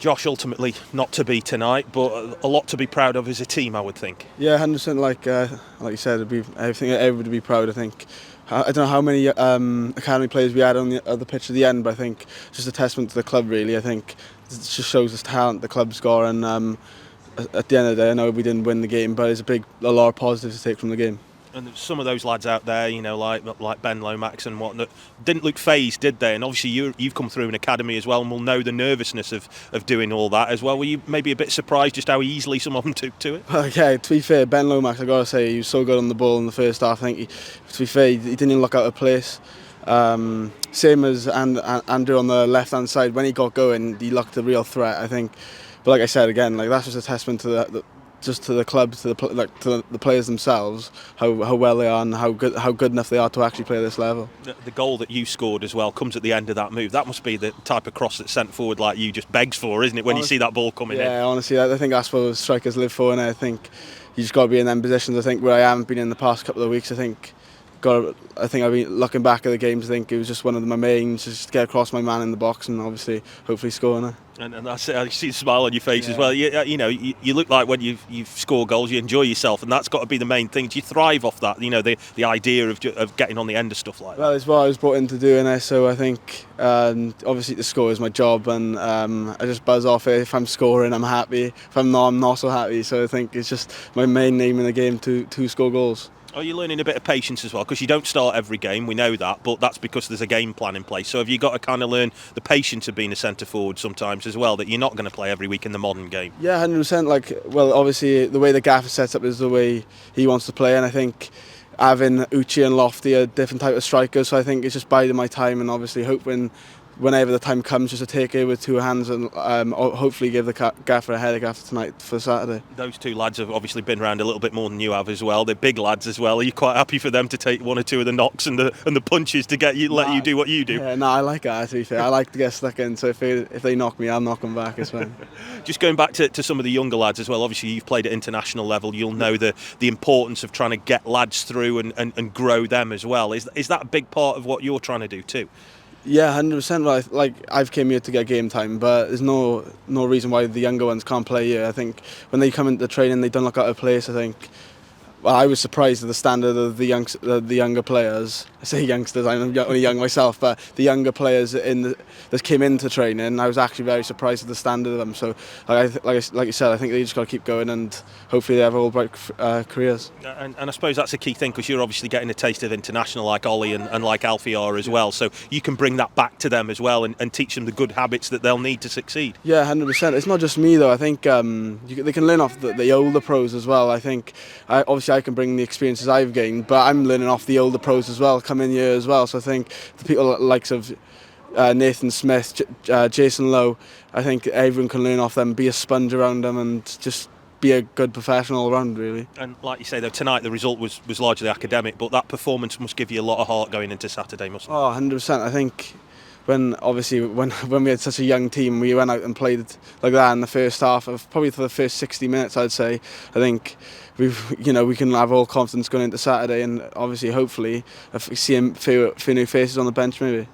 Josh, ultimately not to be tonight, but a lot to be proud of as a team, I would think. Yeah, 100%. Like you said, it'd be everything. Everybody would be proud. I think. I don't know how many academy players we had on the other pitch at the end, but I think just a testament to the club. Really, I think it just shows the talent the club's got. And at the end of the day, I know we didn't win the game, but it's a lot of positives to take from the game. And some of those lads out there, like Ben Lomax and whatnot, didn't look phased, did they? And obviously you've come through an academy as well, and will know the nervousness of doing all that as well. Were you maybe a bit surprised just how easily some of them took to it? Okay, to be fair, Ben Lomax, I gotta say, he was so good on the ball in the first half. I think, to be fair, he didn't even look out of place. Same as Andrew on the left-hand side. When he got going, he looked a real threat, I think. But like I said again, that's just a testament to the club, to the players themselves, how well they are and how good enough they are to actually play at this level. The goal that you scored as well comes at the end of that move. That must be the type of cross that's sent forward like you just begs for, isn't it, when you see that ball coming in? Yeah, honestly, I think that's what strikers live for, and I think you just got to be in them positions. I think where I haven't been in the past couple of weeks, I think I've been looking back at the games. I think it was just one of my mains, just get across my man in the box and hopefully scoring it. And I see the smile on your face as well. You look like when you've scored goals, you enjoy yourself, and that's got to be the main thing. Do you thrive off that? The idea of getting on the end of stuff like that. Well, it's what I was brought into doing it, so I think obviously to score is my job, and I just buzz off it. If I'm scoring, I'm happy. If I'm not so happy. So I think it's just my main aim in the game to score goals. Are you learning a bit of patience as well? Because you don't start every game, we know that, but that's because there's a game plan in place. So have you got to kind of learn the patience of being a centre forward sometimes as well, that you're not going to play every week in the modern game? Yeah, 100%. Obviously the way the gaffer sets up is the way he wants to play, and I think having Uchi and Lofty are different type of strikers, so I think it's just biding my time and obviously hoping whenever the time comes just to take it with two hands and hopefully give the gaffer a headache after tonight for Saturday. Those two lads have obviously been around a little bit more than you have as well. They're big lads as well. Are you quite happy for them to take one or two of the knocks and the punches to let you do what you do? Yeah, no, I like that, to be fair. I like to get stuck in, so if they knock me, I'll knock them back as well. Just going back to some of the younger lads as well, obviously you've played at international level, you'll know the importance of trying to get lads through and grow them as well. Is that a big part of what you're trying to do too? Yeah, 100%. Like I've came here to get game time, but there's no reason why the younger ones can't play here. I think when they come into training, they don't look out of place. I think. Well, I was surprised at the standard of the younger players. I say youngsters, I'm only young myself, but the younger players that came into training, I was actually very surprised at the standard of them. So, like you said, I think they just got to keep going and hopefully they have all bright careers. And I suppose that's a key thing, because you're obviously getting a taste of international like Ollie and like Alfie are as well. So you can bring that back to them as well and teach them the good habits that they'll need to succeed. Yeah, 100%. It's not just me though. I think they can learn off the older pros as well. I think obviously I can bring the experiences I've gained, but I'm learning off the older pros as well, come in here as well. So I think the people likes of Nathan Smith, Jason Lowe, I think everyone can learn off them, be a sponge around them and just be a good professional all around, really. And like you say though, tonight the result was largely academic, but that performance must give you a lot of heart going into Saturday, mustn't it? Oh, 100%. I think when we had such a young team, we went out and played like that in the first half, probably for the first 60 minutes, I'd say. I think we can have all confidence going into Saturday, and obviously, hopefully, see a few new faces on the bench, maybe.